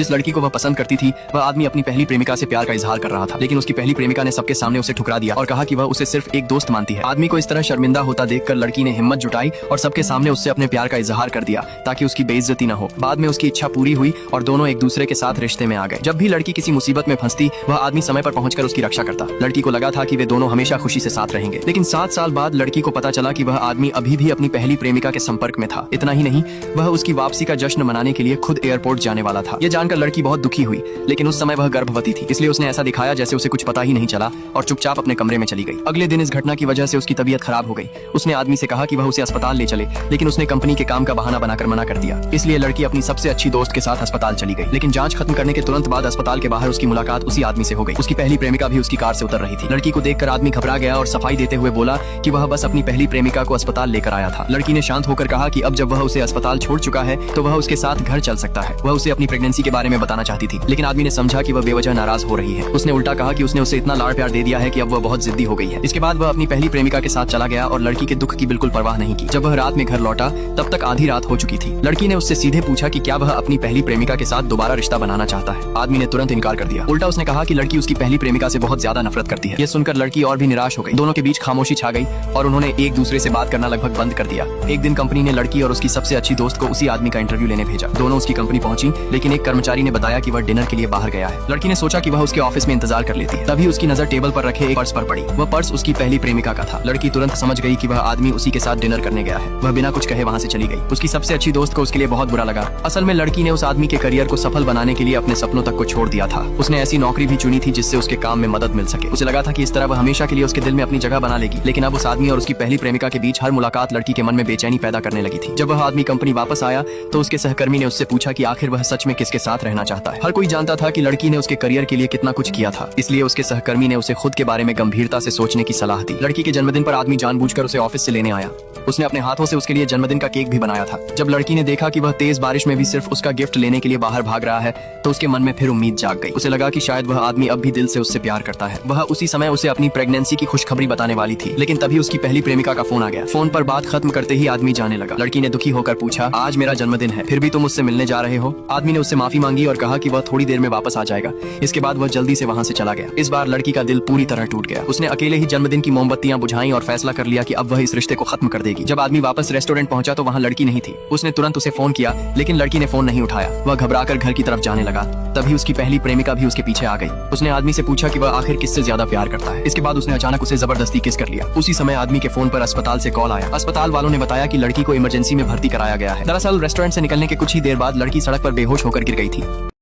जिस लड़की को वह पसंद करती थी वह आदमी अपनी पहली प्रेमिका से प्यार का इजहार कर रहा था, लेकिन उसकी पहली प्रेमिका ने सबके सामने उसे ठुकरा दिया और कहा कि वह उसे सिर्फ एक दोस्त मानती है। आदमी को इस तरह शर्मिंदा होता देखकर लड़की ने हिम्मत जुटाई और सबके सामने उससे अपने प्यार का इजहार कर दिया ताकि उसकी बेइज्जती न हो। बाद में उसकी इच्छा पूरी हुई और दोनों एक दूसरे के साथ रिश्ते में आ गए। जब भी लड़की किसी मुसीबत में फंसती वह आदमी समय पर पहुंचकर उसकी रक्षा करता। लड़की को लगा था कि वे दोनों हमेशा खुशी से साथ रहेंगे, लेकिन 7 साल बाद लड़की को पता चला कि वह आदमी अभी भी अपनी पहली प्रेमिका के संपर्क में था। इतना ही नहीं, वह उसकी वापसी का जश्न मनाने के लिए खुद एयरपोर्ट जाने वाला था। यह जानकर लड़की बहुत दुखी हुई, लेकिन उस समय वह गर्भवती थी, इसलिए उसने ऐसा दिखाया जैसे उसे कुछ पता ही नहीं चला और चुपचाप अपने कमरे में चली गई। अगले दिन इस घटना की वजह से उसकी तबीयत खराब हो गई। उसने आदमी से कहा कि वह उसे अस्पताल ले चले, लेकिन उसने कंपनी के काम का बहाना बनाकर मना कर दिया। इसलिए लड़की अपनी सबसे अच्छी दोस्त के साथ अस्पताल चली गई, लेकिन जांच खत्म करने के तुरंत बाद अस्पताल के बाहर उसकी मुलाकात उसी आदमी से हो गई। उसकी पहली प्रेमिका भी उसकी कार से उतर रही थी। लड़की को देखकर आदमी घबरा गया और सफाई देते हुए बोला कि वह बस अपनी पहली प्रेमिका को अस्पताल लेकर आया था। लड़की ने शांत होकर कहा कि अब जब वह उसे अस्पताल छोड़ चुका है तो वह उसके साथ घर चल सकता है। वह उसे अपनी प्रेगनेंसी के बारे में बताना चाहती थी, लेकिन आदमी ने समझा कि वह बेवजह नाराज हो रही है। उसने उल्टा कहा कि उसने उसे इतना लाड़ प्यार दे दिया है कि अब वह बहुत जिद्दी हो गई है। इसके बाद वह अपनी पहली प्रेमिका के साथ चला गया और लड़की के दुख की बिल्कुल परवाह नहीं की। जब वह रात में घर लौटा तब तक आधी रात हो चुकी थी। लड़की ने उससे सीधे पूछा कि क्या वह अपनी पहली प्रेमिका के साथ दोबारा रिश्ता बनाना चाहता है। आदमी ने तुरंत इनकार कर दिया। उल्टा उसने कहा कि लड़की उसकी पहली प्रेमिका से बहुत ज्यादा नफरत करती है। यह सुनकर लड़की और भी निराश हो गई। दोनों के बीच खामोशी छा गई और उन्होंने एक दूसरे से बात करना लगभग बंद कर दिया। एक दिन कंपनी ने लड़की और उसकी सबसे अच्छी दोस्त को उसी आदमी का इंटरव्यू लेने भेजा। दोनों उसकी कंपनी पहुंची, लेकिन एक कर्मचारी ने बताया कि वह डिनर के लिए बाहर गया है। लड़की ने सोचा कि वह उसके ऑफिस में इंतजार कर लेती है। तभी उसकी नजर टेबल पर रखे एक पर्स पर पड़ी। वह पर्स उसकी पहली प्रेमिका का था। लड़की तुरंत समझ गई कि वह आदमी उसी के साथ डिनर करने गया है। वह बिना कुछ कहे वहाँ से चली गई। उसकी सबसे अच्छी दोस्त को उसके लिए बहुत बुरा लगा। असल में लड़की ने उस आदमी के करियर को सफल बनाने के लिए अपने सपनों तक को छोड़ दिया था। उसने ऐसी नौकरी भी चुनी थी जिससे उसके काम में मदद मिल सके। उसे लगा था कि इस तरह वह हमेशा के लिए उसके दिल में अपनी जगह बना लेगी, लेकिन अब उस आदमी और उसकी पहली प्रेमिका के बीच हर मुलाकात लड़की के मन में बेचैनी पैदा करने लगी थी। जब वह आदमी कंपनी वापस आया तो उसके सहकर्मी ने उससे पूछा कि आखिर वह सच में किसके साथ रहना चाहता है। हर कोई जानता था कि लड़की ने उसके करियर के लिए कितना कुछ किया था, इसलिए उसके सहकर्मी ने उसे खुद के बारे में गंभीरता से सोचने की सलाह दी। लड़की के जन्मदिन पर आदमी जानबूझकर उसे ऑफिस से लेने आया। उसने अपने हाथों से उसके लिए जन्मदिन का केक भी बनाया था। जब लड़की ने देखा कि वह तेज बारिश में भी सिर्फ उसका गिफ्ट लेने के लिए बाहर भाग रहा है तो उसके मन में फिर उम्मीद जाग गई। उसे लगा कि शायद वह आदमी अब भी दिल से उससे प्यार करता है। वह उसी समय उसे अपनी प्रेगनेंसी की खुशखबरी बताने वाली थी, लेकिन तभी उसकी पहली प्रेमिका का फोन आ गया। फोन पर बात खत्म करते ही आदमी जाने लगा। लड़की ने दुखी होकर पूछा, आज मेरा जन्मदिन है, फिर भी तुम मुझसे मिलने जा रहे हो? आदमी ने उससे माफी मांगी और कहा कि वह थोड़ी देर में वापस आ जाएगा। इसके बाद वह जल्दी से वहाँ से चला गया। इस बार लड़की का दिल पूरी तरह टूट गया। उसने अकेले ही जन्मदिन की मोमबत्तियां बुझाई और फैसला कर लिया कि अब वह इस रिश्ते को खत्म कर देगी। जब आदमी वापस रेस्टोरेंट पहुंचा तो वहाँ लड़की नहीं थी। उसने तुरंत उसे फोन किया, लेकिन लड़की ने फोन नहीं उठाया। वह घबराकर घर की तरफ जाने लगा। तभी उसकी पहली प्रेमिका भी उसके पीछे आ गई। उसने आदमी से पूछा कि वह आखिर किससे ज्यादा प्यार करता है। इसके बाद उसने अचानक उसे जबरदस्ती किस कर लिया। उसी समय आदमी के फोन पर अस्पताल से कॉल आया। अस्पताल वालों ने बताया कि लड़की को इमरजेंसी में भर्ती कराया गया है। दरअसल रेस्टोरेंट से निकलने के कुछ ही देर बाद लड़की सड़क पर बेहोश होकर गिर गई थी।